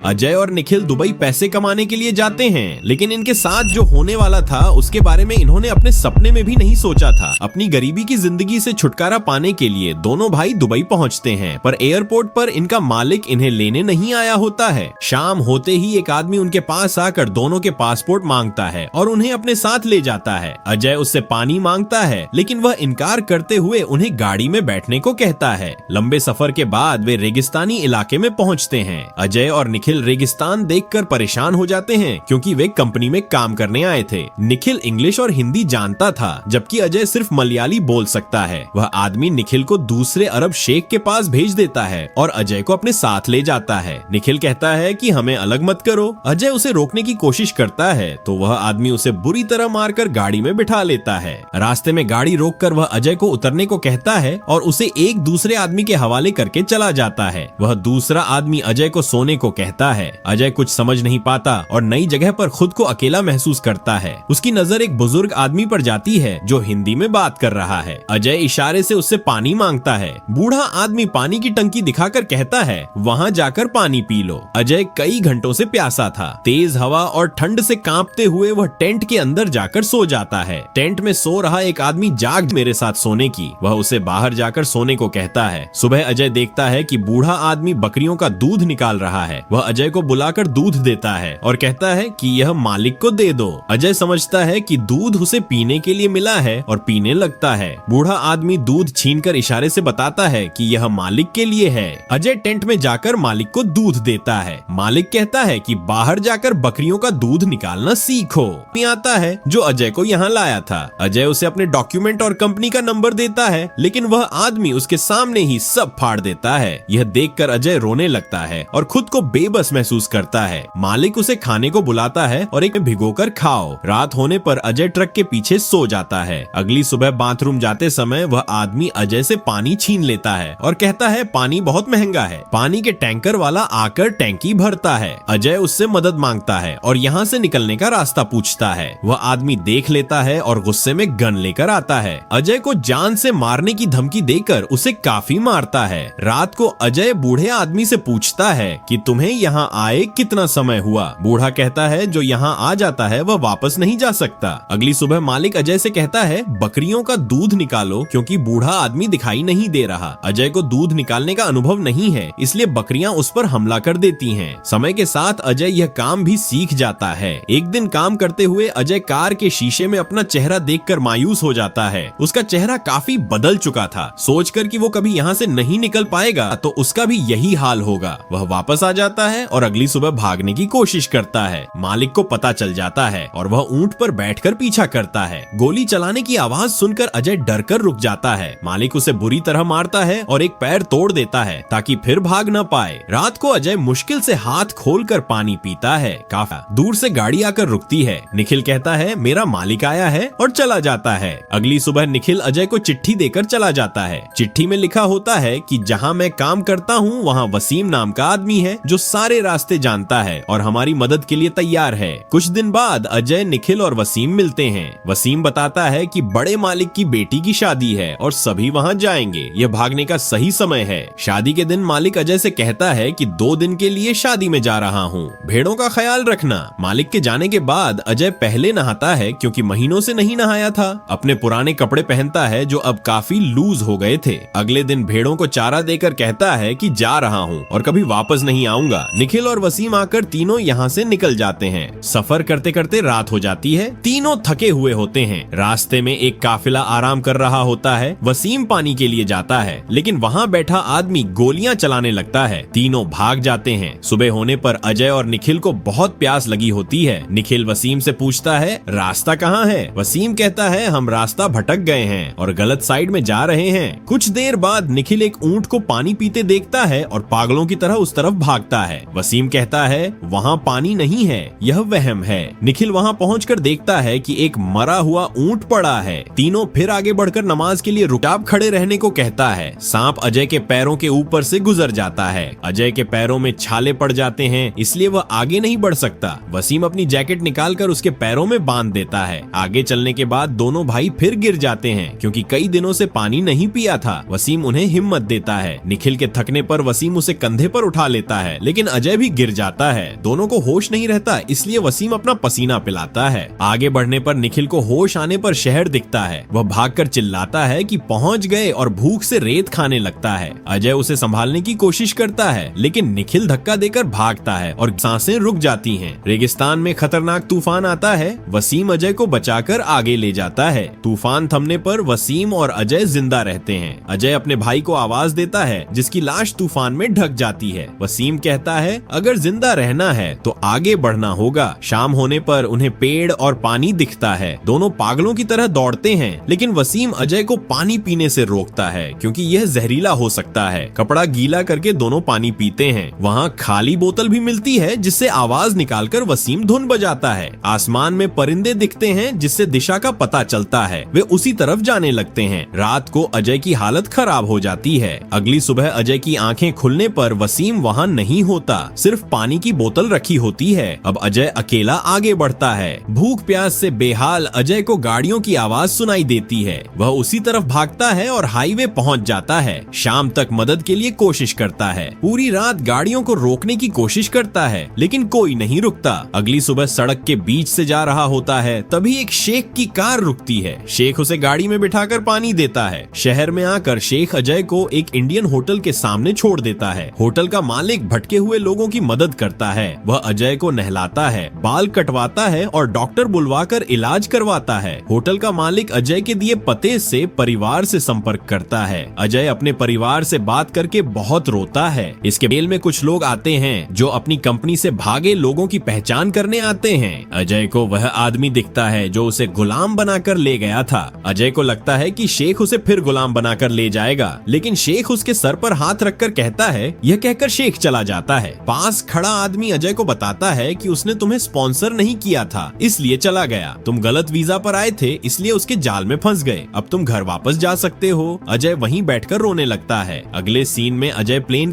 अजय और निखिल दुबई पैसे कमाने के लिए जाते हैं, लेकिन इनके साथ जो होने वाला था उसके बारे में इन्होंने अपने सपने में भी नहीं सोचा था। अपनी गरीबी की जिंदगी से छुटकारा पाने के लिए दोनों भाई दुबई पहुंचते हैं, पर एयरपोर्ट पर इनका मालिक इन्हें लेने नहीं आया होता है। शाम होते ही एक आदमी उनके पास आकर दोनों के पासपोर्ट मांगता है और उन्हें अपने साथ ले जाता है। अजय उससे पानी मांगता है, लेकिन वह इनकार करते हुए उन्हें गाड़ी में बैठने को कहता है। लंबे सफर के बाद वे रेगिस्तानी इलाके में पहुंचते हैं। अजय और निखिल रेगिस्तान देखकर परेशान हो जाते हैं, क्योंकि वे कंपनी में काम करने आए थे। निखिल इंग्लिश और हिंदी जानता था, जबकि अजय सिर्फ मलयाली बोल सकता है। वह आदमी निखिल को दूसरे अरब शेख के पास भेज देता है और अजय को अपने साथ ले जाता है। निखिल कहता है कि हमें अलग मत करो। अजय उसे रोकने की कोशिश करता है तो वह आदमी उसे बुरी तरह मारकर गाड़ी में बिठा लेता है। रास्ते में गाड़ी रोककर वह अजय को उतरने को कहता है और उसे एक दूसरे आदमी के हवाले करके चला जाता है। वह दूसरा आदमी अजय को सोने को कहता है। अजय कुछ समझ नहीं पाता और नई जगह पर खुद को अकेला महसूस करता है। उसकी नजर एक बुजुर्ग आदमी पर जाती है जो हिंदी में बात कर रहा है। अजय इशारे से उससे पानी मांगता है। बूढ़ा आदमी पानी की टंकी दिखाकर कहता है, वहाँ जाकर पानी पी लो। अजय कई घंटों से प्यासा था। तेज हवा और ठंड से कांपते हुए वह टेंट के अंदर जाकर सो जाता है। टेंट में सो रहा एक आदमी जाग मेरे साथ सोने की। वह उसे बाहर जाकर सोने को कहता है। सुबह अजय देखता है कि बूढ़ा आदमी बकरियों का दूध निकाल रहा है। वह अजय को बुलाकर दूध देता है और कहता है कि यह मालिक को दे दो। अजय समझता है कि दूध उसे पीने के लिए मिला है और पीने लगता है। बूढ़ा आदमी दूध छीनकर इशारे से बताता है कि यह मालिक के लिए है। अजय टेंट में जाकर मालिक को दूध देता है। मालिक कहता है कि बाहर जाकर बकरियों का दूध निकालना सीखो। आता है जो अजय को यहाँ लाया था। अजय उसे अपने डॉक्यूमेंट और कंपनी का नंबर देता है, लेकिन वह आदमी उसके सामने ही सब फाड़ देता है। यह देखकर अजय रोने लगता है और खुद को बेबस महसूस करता है। मालिक उसे खाने को बुलाता है और एक भिगोकर खाओ। रात होने पर अजय ट्रक के पीछे सो जाता है। अगली सुबह बाथरूम जाते समय वह आदमी अजय से पानी छीन लेता है और कहता है पानी बहुत महंगा है। पानी के टैंकर वाला आकर टैंकी भरता है। अजय उससे मदद मांगता है और यहाँ से निकलने का रास्ता पूछता है। वह आदमी देख लेता है और गुस्से में गन लेकर आता है। अजय को जान से मारने की धमकी देकर उसे काफी मारता है। रात को अजय बूढ़े आदमी से पूछता है कि तुम्हें यहाँ आए कितना समय हुआ। बूढ़ा कहता है जो यहाँ आ जाता है वह वापस नहीं जा सकता। अगली सुबह मालिक अजय से कहता है बकरियों का दूध निकालो, क्योंकि बूढ़ा आदमी दिखाई नहीं दे रहा। अजय को दूध निकालने का अनुभव नहीं है, इसलिए बकरियां उस पर हमला कर देती हैं। समय के साथ अजय यह काम भी सीख जाता है। एक दिन काम करते हुए अजय कार के शीशे में अपना चेहरा देखकर मायूस हो जाता है। उसका चेहरा काफी बदल चुका था। सोचकर कि वो कभी यहाँ से नहीं निकल पाएगा तो उसका भी यही हाल होगा। वह वापस आ जाता है और अगली सुबह भागने की कोशिश करता है। मालिक को पता चल जाता है और वह ऊंट पर बैठकर पीछा करता है। गोली चलाने की आवाज सुनकर अजय डर कर रुक जाता है। मालिक उसे बुरी तरह मारता है और एक पैर तोड़ देता है ताकि फिर भाग न पाए। रात को अजय मुश्किल से हाथ खोलकर पानी पीता है। काफी दूर से गाड़ी आकर रुकती है। निखिल कहता है मेरा मालिक आया है और चला जाता है। अगली सुबह निखिल अजय को चिट्ठी देकर चला जाता है। चिट्ठी में लिखा होता है कि जहाँ मैं काम करता हूँ वहाँ वसीम नाम का आदमी है जो सारे रास्ते जानता है और हमारी मदद के लिए तैयार है। कुछ दिन बाद अजय, निखिल और वसीम मिलते हैं। वसीम बताता है कि बड़े मालिक की बेटी की शादी है और सभी वहाँ जाएंगे। यह भागने का सही समय है। शादी के दिन मालिक अजय से कहता है कि 2 दिन के लिए शादी में जा रहा हूँ, भेड़ों का ख्याल रखना। मालिक के जाने के बाद अजय पहले नहाता है, क्योंकि महीनों से नहीं नहाया था। अपने पुराने कपड़े पहनता है जो अब काफी लूज हो गए थे। अगले दिन भेड़ों को चारा देकर कहता है कि जा रहा हूँ और कभी वापस नहीं आऊंगा। निखिल और वसीम आकर तीनों यहाँ से निकल जाते हैं। सफर करते करते रात हो जाती है। तीनों थके हुए होते हैं। रास्ते में एक काफिला आराम कर रहा होता है। वसीम पानी के लिए जाता है, लेकिन वहाँ बैठा आदमी गोलियां चलाने लगता है। तीनों भाग जाते हैं। सुबह होने पर अजय और निखिल को बहुत प्यास लगी होती है। निखिल वसीम से पूछता है रास्ता कहाँ है। वसीम कहता है हम रास्ता भटक गए हैं और गलत साइड में जा रहे हैं। कुछ देर बाद निखिल एक ऊंट को पानी पीते देखता है और पागलों की तरह उस तरफ भागता है। वसीम कहता है वहाँ पानी नहीं है, यह वहम है। निखिल वहाँ पहुँचकर देखता है कि एक मरा हुआ ऊंट पड़ा है। तीनों फिर आगे बढ़कर नमाज के लिए रुकाब खड़े रहने को कहता है। सांप अजय के पैरों के ऊपर से गुजर जाता है। अजय के पैरों में छाले पड़ जाते हैं, इसलिए वह आगे नहीं बढ़ सकता। वसीम अपनी जैकेट निकालकर उसके पैरों में बांध देता है। आगे चलने के बाद दोनों भाई फिर गिर जाते हैं, क्योंकि कई दिनों से पानी नहीं पिया था। वसीम उन्हें हिम्मत देता है। निखिल के थकने पर वसीम उसे कंधे पर उठा लेता है, लेकिन अजय भी गिर जाता है। दोनों को होश नहीं रहता, इसलिए वसीम अपना पसीना पिलाता है। आगे बढ़ने पर निखिल को होश आने पर शहर दिखता है। वह भागकर चिल्लाता है कि पहुंच गए और भूख से रेत खाने लगता है। अजय उसे संभालने की कोशिश करता है, लेकिन निखिल धक्का देकर भागता है और सांसें रुक जाती हैं। रेगिस्तान में खतरनाक तूफान आता है। वसीम अजय को बचाकर आगे ले जाता है। तूफान थमने पर वसीम और अजय जिंदा रहते हैं। अजय अपने भाई को आवाज देता है, जिसकी लाश तूफान में ढक जाती है। वसीम कहता है, अगर जिंदा रहना है तो आगे बढ़ना होगा। शाम होने पर उन्हें पेड़ और पानी दिखता है। दोनों पागलों की तरह दौड़ते हैं, लेकिन वसीम अजय को पानी पीने से रोकता है, क्योंकि यह जहरीला हो सकता है। कपड़ा गीला करके दोनों पानी पीते हैं। वहाँ खाली बोतल भी मिलती है, जिससे आवाज निकालकर वसीम धुन बजाता है। आसमान में परिंदे दिखते हैं, जिससे दिशा का पता चलता है। वे उसी तरफ जाने लगते हैं। रात को अजय की हालत खराब हो जाती है। अगली सुबह अजय की आंखें खुलने पर वसीम वहाँ नहीं होता, सिर्फ पानी की बोतल रखी होती है। अब अजय अकेला आगे बढ़ता है। भूख प्यास से बेहाल अजय को गाड़ियों की आवाज सुनाई देती है। वह उसी तरफ भागता है और हाईवे पहुंच जाता है। शाम तक मदद के लिए कोशिश करता है। पूरी रात गाड़ियों को रोकने की कोशिश करता है, लेकिन कोई नहीं रुकता। अगली सुबह सड़क के बीच से जा रहा होता है, तभी एक शेख की कार रुकती है। शेख उसे गाड़ी में बिठाकर पानी देता है। शहर में आकर शेख अजय को एक इंडियन होटल के सामने छोड़ देता है। होटल का मालिक भटके हुए लोगों की मदद करता है। वह अजय को नहलाता है, बाल कटवाता है और डॉक्टर बुलवाकर इलाज करवाता है। होटल का मालिक अजय के दिए पते से परिवार से संपर्क करता है। अजय अपने परिवार से बात करके बहुत रोता है। इसके मेल में कुछ लोग आते हैं जो अपनी कंपनी से भागे लोगों की पहचान करने आते हैं। अजय को वह आदमी दिखता है जो उसे गुलाम बनाकर ले गया था। अजय को लगता है कि शेख उसे फिर गुलाम बनाकर ले जाएगा, लेकिन शेख उसके सर पर हाथ रखकर कहता है। यह कहकर शेख चला जाता है। पास खड़ा आदमी अजय को बताता है कि उसने तुम्हें स्पॉन्सर नहीं किया था, इसलिए चला गया। तुम गलत वीजा पर आए थे, इसलिए उसके जाल में फंस गए। अब तुम घर वापस जा सकते हो। अजय वहीं बैठकर रोने लगता है। अगले सीन में अजय प्लेन